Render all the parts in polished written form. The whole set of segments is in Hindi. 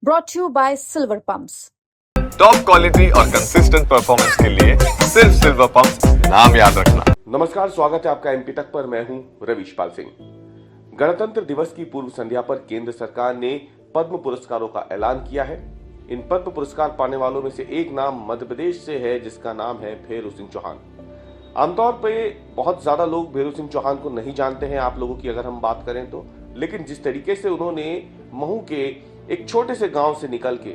brought to you by Silver Pumps. Top quality और कंसिस्टेंट परफॉर्मेंस के लिए सिर्फ सिल्वर पंप्स, नाम याद रखना। नमस्कार, स्वागत है आपका एमपी तक पर। मैं हूं रविशपाल सिंह। गणतंत्र दिवस की पूर्व संध्या पर केंद्र सरकार ने पद्म पुरस्कारों का ऐलान किया है। इन पद्म पुरस्कार पाने वालों में से एक नाम मध्य प्रदेश से है, जिसका नाम है भेरू सिंह चौहान। आमतौर पे बहुत ज्यादा लोग भेरू सिंह चौहान को नहीं जानते हैं, आप लोगों की अगर हम बात करें तो। लेकिन जिस तरीके से उन्होंने महू के एक छोटे से गांव से निकल के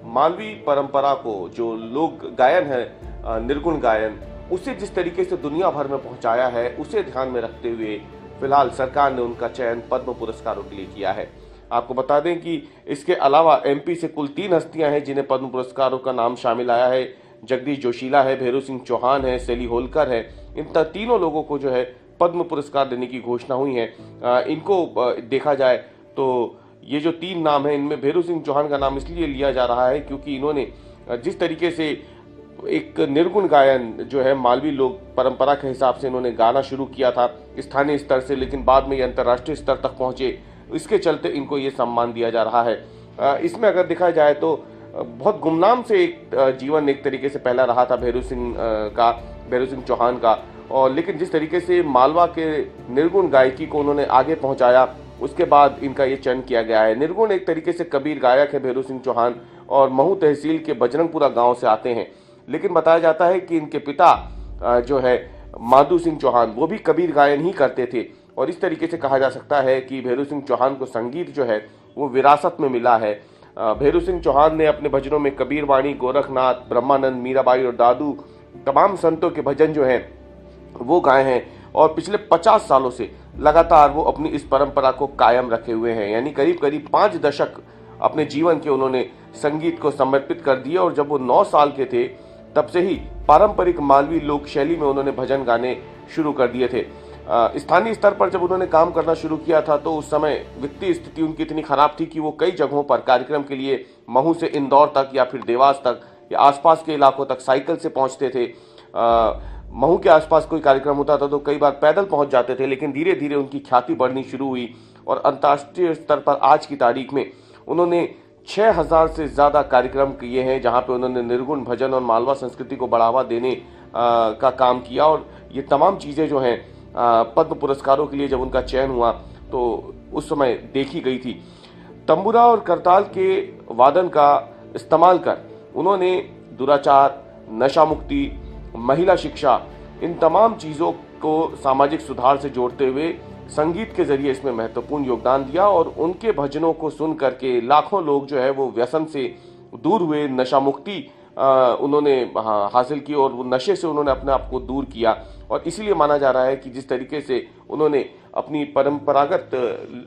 मालवी परंपरा को, जो लोक गायन है, निर्गुण गायन, उसे जिस तरीके से दुनिया भर में पहुंचाया है, उसे ध्यान में रखते हुए फिलहाल सरकार ने उनका चयन पद्म पुरस्कारों के लिए किया है। आपको बता दें कि इसके अलावा एमपी से कुल 3 हस्तियां हैं जिन्हें पद्म पुरस्कारों का नाम शामिल आया है। जगदीश जोशीला है, भेरू सिंह चौहान है, सेली होलकर है। इन तीनों लोगों को जो है पद्म पुरस्कार देने की घोषणा हुई है। इनको देखा जाए तो ये जो 3 नाम हैं, इनमें भेरू सिंह चौहान का नाम इसलिए लिया जा रहा है क्योंकि इन्होंने जिस तरीके से एक निर्गुण गायन जो है मालवी लोक परंपरा के हिसाब से इन्होंने गाना शुरू किया था स्थानीय स्तर से, लेकिन बाद में ये अंतर्राष्ट्रीय स्तर तक पहुंचे, इसके चलते इनको ये सम्मान दिया जा रहा है। इसमें अगर देखा जाए तो बहुत गुमनाम से एक जीवन एक तरीके से पहला रहा था भेरू सिंह चौहान का, और लेकिन जिस तरीके से मालवा के निर्गुण गायकी को उन्होंने आगे पहुंचाया, उसके बाद इनका ये चयन किया गया है। निर्गुण एक तरीके से कबीर गायक है भेरू सिंह चौहान, और महू तहसील के बजरंगपुरा गांव से आते हैं। लेकिन बताया जाता है कि इनके पिता जो है माधु सिंह चौहान, वो भी कबीर गायन ही करते थे, और इस तरीके से कहा जा सकता है कि भेरू सिंह चौहान को संगीत जो है वो विरासत में मिला है। भेरू सिंह चौहान ने अपने भजनों में कबीर वाणी, गोरखनाथ, ब्रह्मानंद, मीराबाई और दादू तमाम संतों के भजन जो हैं वो गाए हैं, और पिछले 50 सालों से लगातार वो अपनी इस परंपरा को कायम रखे हुए हैं। यानी करीब करीब 5 दशक अपने जीवन के उन्होंने संगीत को समर्पित कर दिए, और जब वो 9 साल के थे तब से ही पारंपरिक मालवी लोक शैली में उन्होंने भजन गाने शुरू कर दिए थे। स्थानीय स्तर पर जब उन्होंने काम करना शुरू किया था तो उस समय वित्तीय स्थिति उनकी इतनी खराब थी कि वो कई जगहों पर कार्यक्रम के लिए महू से इंदौर तक या फिर देवास तक या आसपास के इलाकों तक साइकिल से पहुंचते थे। महू के आसपास कोई कार्यक्रम होता था तो कई बार पैदल पहुंच जाते थे, लेकिन धीरे धीरे उनकी ख्याति बढ़नी शुरू हुई, और अंतर्राष्ट्रीय स्तर पर आज की तारीख में उन्होंने 6000 से ज्यादा कार्यक्रम किए हैं, जहां पे उन्होंने निर्गुण भजन और मालवा संस्कृति को बढ़ावा देने का काम किया। और ये तमाम चीजें जो हैं पद्म पुरस्कारों के लिए जब उनका चयन हुआ तो उस समय देखी गई थी। तंबूरा और करताल के वादन का इस्तेमाल कर उन्होंने दुराचार, नशा मुक्ति, महिला शिक्षा, इन तमाम चीजों को सामाजिक सुधार से जोड़ते हुए संगीत के जरिए इसमें महत्वपूर्ण योगदान दिया, और उनके भजनों को सुन करके लाखों लोग जो है वो व्यसन से दूर हुए, नशा मुक्ति उन्होंने हासिल की, और वो नशे से उन्होंने अपने आप को दूर किया। और इसीलिए माना जा रहा है कि जिस तरीके से उन्होंने अपनी परंपरागत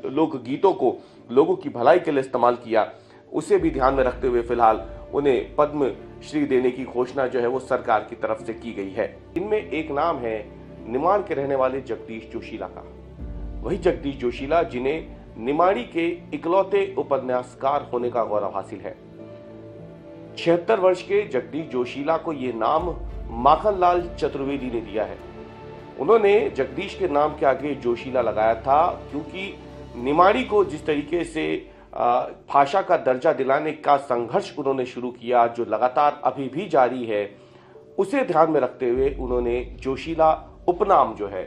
लोक गीतों को लोगों की भलाई के लिए इस्तेमाल किया, उसे भी ध्यान में रखते हुए फिलहाल उन्हें पद्म श्री देने की घोषणा जो है वो सरकार की तरफ से की गई है। इनमें एक नाम है निमाड़ के रहने वाले जगदीश जोशीला का। वही जगदीश जोशीला जिन्हें निमाड़ी के इकलौते उपन्यासकार होने का गौरव हासिल है। 76 वर्ष के जगदीश जोशीला को ये नाम माखनलाल चतुर्वेदी ने दिया है। उन्होंने जगदीश के नाम के आगे जोशीला लगाया था क्योंकि निमाड़ी को जिस तरीके से भाषा का दर्जा दिलाने का संघर्ष उन्होंने शुरू किया, जो लगातार अभी भी जारी है, उसे ध्यान में रखते हुए उन्होंने जोशीला उपनाम जो है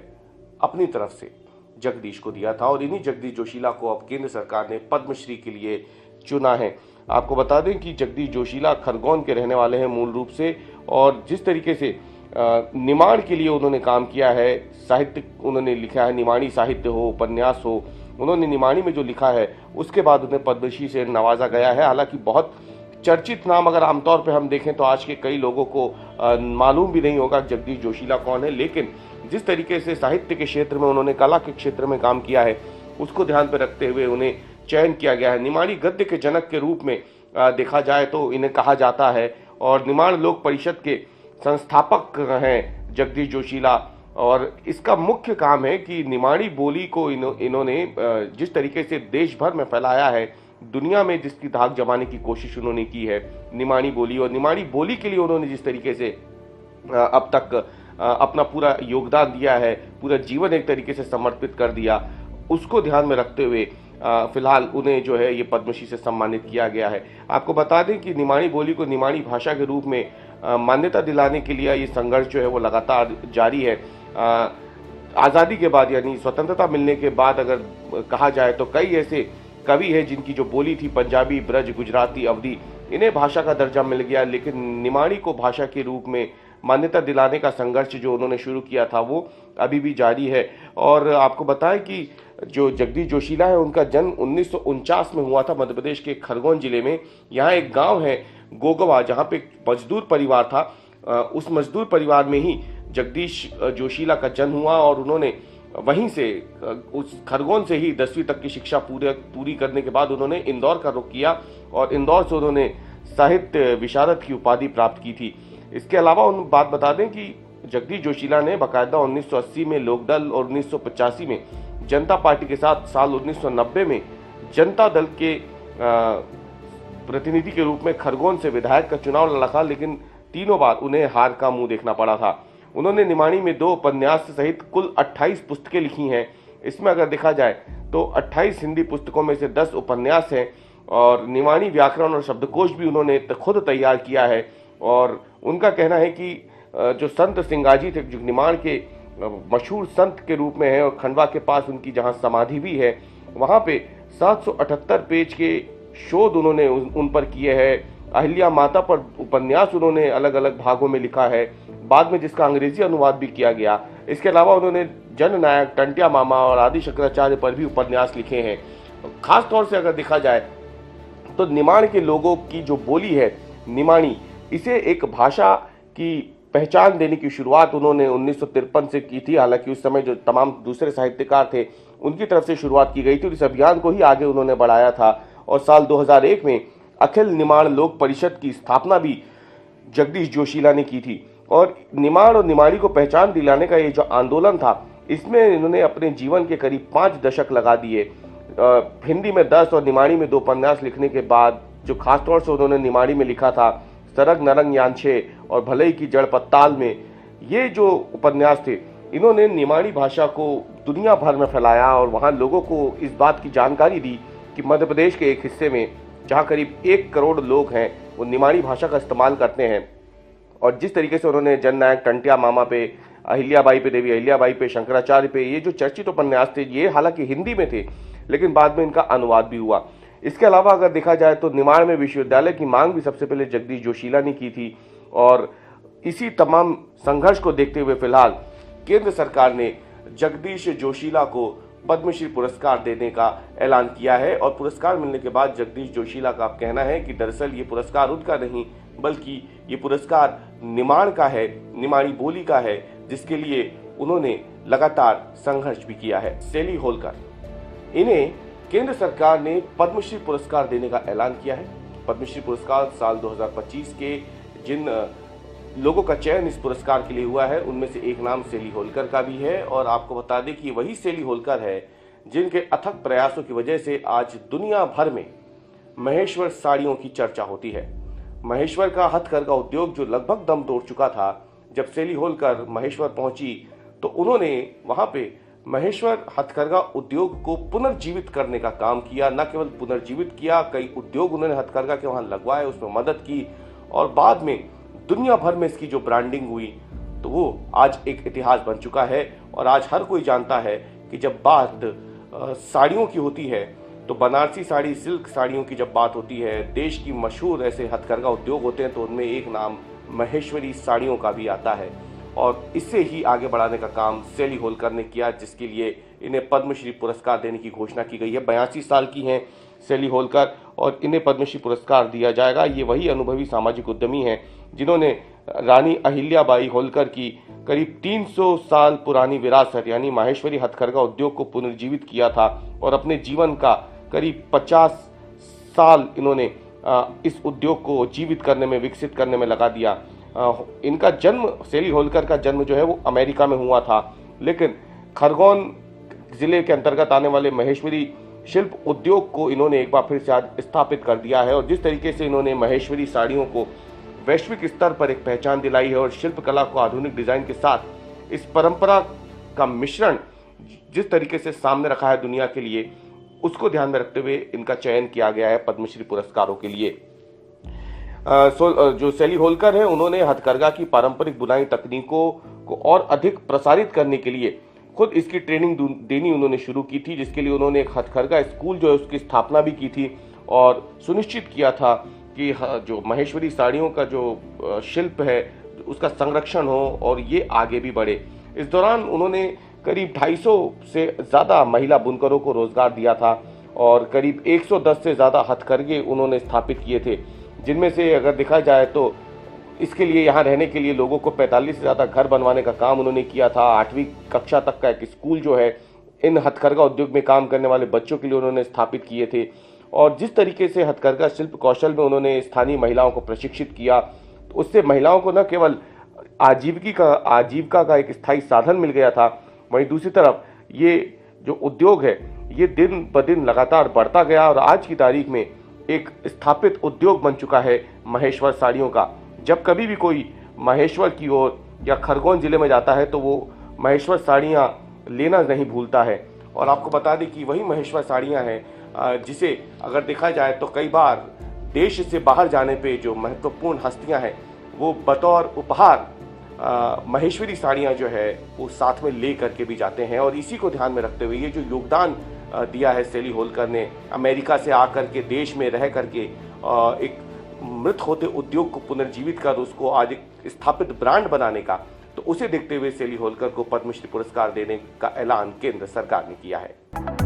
अपनी तरफ से जगदीश को दिया था, और इन्हीं जगदीश जोशीला को अब केंद्र सरकार ने पद्मश्री के लिए चुना है। आपको बता दें कि जगदीश जोशीला खरगोन के रहने वाले हैं मूल रूप से, और जिस तरीके से निमाड़ के लिए उन्होंने काम किया है, साहित्य उन्होंने लिखा है, निमाड़ी साहित्य हो, उपन्यास हो, उन्होंने निमाड़ी में जो लिखा है उसके बाद उन्हें पद्मश्री से नवाजा गया है। हालांकि बहुत चर्चित नाम अगर आमतौर पे हम देखें तो आज के कई लोगों को मालूम भी नहीं होगा जगदीश जोशीला कौन है, लेकिन जिस तरीके से साहित्य के क्षेत्र में उन्होंने, कला के क्षेत्र में काम किया है, उसको ध्यान पे रखते हुए उन्हें चयन किया गया है। निमाड़ी गद्य के जनक के रूप में देखा जाए तो इन्हें कहा जाता है, और निमाड़ लोक परिषद के संस्थापक हैं जगदीश जोशीला, और इसका मुख्य काम है कि निमाड़ी बोली को इन्होंने जिस तरीके से देश भर में फैलाया है, दुनिया में जिसकी धाक जमाने की कोशिश उन्होंने की है निमाड़ी बोली, और निमाड़ी बोली के लिए उन्होंने जिस तरीके से अब तक अपना पूरा योगदान दिया है, पूरा जीवन एक तरीके से समर्पित कर दिया, उसको ध्यान में रखते हुए फिलहाल उन्हें जो है ये पद्मश्री से सम्मानित किया गया है। आपको बता दें कि निमाड़ी बोली को निमाड़ी भाषा के रूप में मान्यता दिलाने के लिए ये संघर्ष जो है वो लगातार जारी है। आज़ादी के बाद यानी स्वतंत्रता मिलने के बाद अगर कहा जाए तो कई ऐसे कवि हैं जिनकी जो बोली थी पंजाबी, ब्रज, गुजराती, अवधी, इन्हें भाषा का दर्जा मिल गया, लेकिन निमाड़ी को भाषा के रूप में मान्यता दिलाने का संघर्ष जो उन्होंने शुरू किया था वो अभी भी जारी है। और आपको बताएं कि जो जगदीश जोशीला है उनका जन्म 1949 में हुआ था मध्य प्रदेश के खरगोन जिले में। यहाँ एक गांव है गोगवा जहाँ पे मजदूर परिवार था, उस मजदूर परिवार में ही जगदीश जोशीला का जन्म हुआ और उन्होंने वहीं से उस खरगोन से ही 10वीं तक की शिक्षा पूरी करने के बाद उन्होंने इंदौर का रुख किया और इंदौर से उन्होंने साहित्य विशारद की उपाधि प्राप्त की थी। इसके अलावा उन बात बता दें कि जगदीश जोशीला ने बाकायदा 1980 में लोकदल और 1985 में जनता पार्टी के साथ साल 1990 में जनता दल के प्रतिनिधि के रूप में खरगोन से विधायक का चुनाव लड़ा, लेकिन तीनों बार उन्हें हार का मुंह देखना पड़ा था। उन्होंने निमाड़ी में 2 उपन्यास सहित कुल 28 पुस्तकें लिखी हैं। इसमें अगर देखा जाए तो 28 हिंदी पुस्तकों में से 10 उपन्यास हैं और निमाड़ी व्याकरण और शब्दकोश भी उन्होंने खुद तैयार किया है। और उनका कहना है कि जो संत सिंगाजी थे, जो निमाड़ के मशहूर संत के रूप में है और खंडवा के पास उनकी जहां समाधि भी है, वहां पे 778 पेज के शोध उन्होंने उन पर किए हैं। अहिल्या माता पर उपन्यास उन्होंने अलग अलग भागों में लिखा है, बाद में जिसका अंग्रेजी अनुवाद भी किया गया। इसके अलावा उन्होंने जननायक, टंटिया मामा और आदि शंकराचार्य पर भी उपन्यास लिखे हैं। खास तौर से अगर देखा जाए तो निमाड़ के लोगों की जो बोली है निमाड़ी, इसे एक भाषा की पहचान देने की शुरुआत उन्होंने 1953 से की थी। हालांकि उस समय जो तमाम दूसरे साहित्यकार थे उनकी तरफ से शुरुआत की गई थी और इस अभियान को ही आगे उन्होंने बढ़ाया था। और साल 2001 में अखिल निमाड़ लोक परिषद की स्थापना भी जगदीश जोशीला ने की थी। और निमाड़ और निमाड़ी को पहचान दिलाने का ये जो आंदोलन था, इसमें इन्होंने अपने जीवन के करीब 5 दशक लगा दिए। हिंदी में 10 और निमाड़ी में 2 उपन्यास लिखने के बाद जो खासतौर से उन्होंने निमाड़ी में लिखा था सरग नरंग यांछे और भले की जड़ पत्ताल में, ये जो उपन्यास थे इन्होंने निमाड़ी भाषा को दुनिया भर में फैलाया और वहाँ लोगों को इस बात की जानकारी दी कि मध्य प्रदेश के एक हिस्से में जहाँ करीब 1 करोड़ लोग हैं वो निमाड़ी भाषा का इस्तेमाल करते हैं। और जिस तरीके से उन्होंने जननायक टंटिया मामा पे, अहिल्याबाई पे, देवी अहिल्याबाई पे, शंकराचार्य पे, ये जो चर्चित उपन्यास थे ये हालांकि हिंदी में थे लेकिन बाद में इनका अनुवाद भी हुआ। इसके अलावा अगर देखा जाए तो निमाड़ में विश्वविद्यालय की मांग भी सबसे पहले जगदीश जोशीला ने की थी। और इसी तमाम संघर्ष को देखते हुए फिलहाल केंद्र सरकार ने जगदीश जोशीला को पद्मश्री पुरस्कार देने का ऐलान किया है। और पुरस्कार मिलने के बाद जगदीश जोशीला का कहना है कि दरअसल ये पुरस्कार उनका नहीं बल्कि ये पुरस्कार निमाड़ का है, निमाड़ी बोली का है, जिसके लिए उन्होंने लगातार संघर्ष भी किया है। सेली होलकर, इन्हें केंद्र सरकार ने पद्मश्री पुरस्कार देने का ऐलान किया है। पद्मश्री पुरस्कार साल 2025 के जिन लोगों का चयन इस पुरस्कार के लिए हुआ है उनमें से एक नाम सेली होलकर का भी है। और आपको बता दें कि वही सेली होलकर है जिनके अथक प्रयासों की वजह से आज दुनिया भर में महेश्वर साड़ियों की चर्चा होती है। महेश्वर का हथकरघा उद्योग जो लगभग दम तोड़ चुका था, जब सेली होलकर महेश्वर पहुंची तो उन्होंने वहां पे महेश्वर हथकरघा उद्योग को पुनर्जीवित करने का काम किया। न केवल पुनर्जीवित किया, कई उद्योग उन्होंने हथकरघा के वहां लगवाए, उसमें मदद की और बाद में दुनिया भर में इसकी जो ब्रांडिंग हुई तो वो आज एक इतिहास बन चुका है। और आज हर कोई जानता है कि जब बात साड़ियों की होती है तो बनारसी साड़ी, सिल्क साड़ियों की जब बात होती है, देश की मशहूर ऐसे हथकरघा उद्योग होते हैं तो उनमें एक नाम महेश्वरी साड़ियों का भी आता है। और इससे ही आगे बढ़ाने का काम सेली होलकर ने किया, जिसके लिए इन्हें पद्मश्री पुरस्कार देने की घोषणा की गई है। 82 साल की हैं सेली होलकर और इन्हें पद्मश्री पुरस्कार दिया जाएगा। ये वही अनुभवी सामाजिक उद्यमी हैं जिन्होंने रानी अहिल्याबाई होलकर की करीब 300 साल पुरानी विरासत यानी माहेश्वरी हथकरघा उद्योग को पुनर्जीवित किया था और अपने जीवन का करीब 50 साल इन्होंने इस उद्योग को जीवित करने में, विकसित करने में लगा दिया। इनका जन्म, सेली होलकर का जन्म जो है वो अमेरिका में हुआ था, लेकिन खरगोन जिले के अंतर्गत आने वाले महेश्वरी शिल्प उद्योग को इन्होंने एक बार फिर से आज स्थापित कर दिया है। और जिस तरीके से इन्होंने महेश्वरी साड़ियों को वैश्विक स्तर पर एक पहचान दिलाई है और शिल्प कला को आधुनिक डिजाइन के साथ इस परंपरा का मिश्रण जिस तरीके से सामने रखा है दुनिया के लिए, उसको ध्यान में रखते हुए इनका चयन किया गया है पद्मश्री पुरस्कारों के लिए। जो सैली होलकर हैं, उन्होंने हथकरघा की पारंपरिक बुनाई तकनीकों को और अधिक प्रसारित करने के लिए खुद इसकी ट्रेनिंग देनी उन्होंने शुरू की थी, जिसके लिए उन्होंने एक हथकरघा स्कूल जो है उसकी स्थापना भी की थी और सुनिश्चित किया था कि जो महेश्वरी साड़ियों का जो शिल्प है उसका संरक्षण हो और ये आगे भी बढ़े। इस दौरान उन्होंने करीब 250 से ज़्यादा महिला बुनकरों को रोजगार दिया था और करीब 110 से ज़्यादा हथकरघे उन्होंने स्थापित किए थे, जिनमें से अगर देखा जाए तो इसके लिए यहाँ रहने के लिए लोगों को 45 से ज़्यादा घर बनवाने का काम उन्होंने किया था। 8वीं कक्षा तक का एक स्कूल जो है इन हथकरघा उद्योग में काम करने वाले बच्चों के लिए उन्होंने स्थापित किए थे और जिस तरीके से हथकरघा शिल्प कौशल में उन्होंने स्थानीय महिलाओं को प्रशिक्षित किया, तो उससे महिलाओं को न केवल आजीविका का एक स्थायी साधन मिल गया था, वहीं दूसरी तरफ ये जो उद्योग है ये दिन ब दिन लगातार बढ़ता गया और आज की तारीख में एक स्थापित उद्योग बन चुका है महेश्वर साड़ियों का। जब कभी भी कोई महेश्वर की ओर या खरगोन जिले में जाता है तो वो महेश्वर साड़ियाँ लेना नहीं भूलता है। और आपको बता दें कि वही महेश्वर साड़ियाँ हैं जिसे अगर देखा जाए तो कई बार देश से बाहर जाने पे जो महत्वपूर्ण हस्तियाँ हैं वो बतौर उपहार महेश्वरी साड़ियाँ जो है वो साथ में ले करके भी जाते हैं। और इसी को ध्यान में रखते हुए ये जो योगदान दिया है सैली होलकर ने अमेरिका से आकर के देश में रह करके एक मृत होते उद्योग को पुनर्जीवित कर उसको आज एक स्थापित ब्रांड बनाने का, तो उसे देखते हुए सैली होलकर को पद्मश्री पुरस्कार देने का ऐलान केंद्र सरकार ने किया है।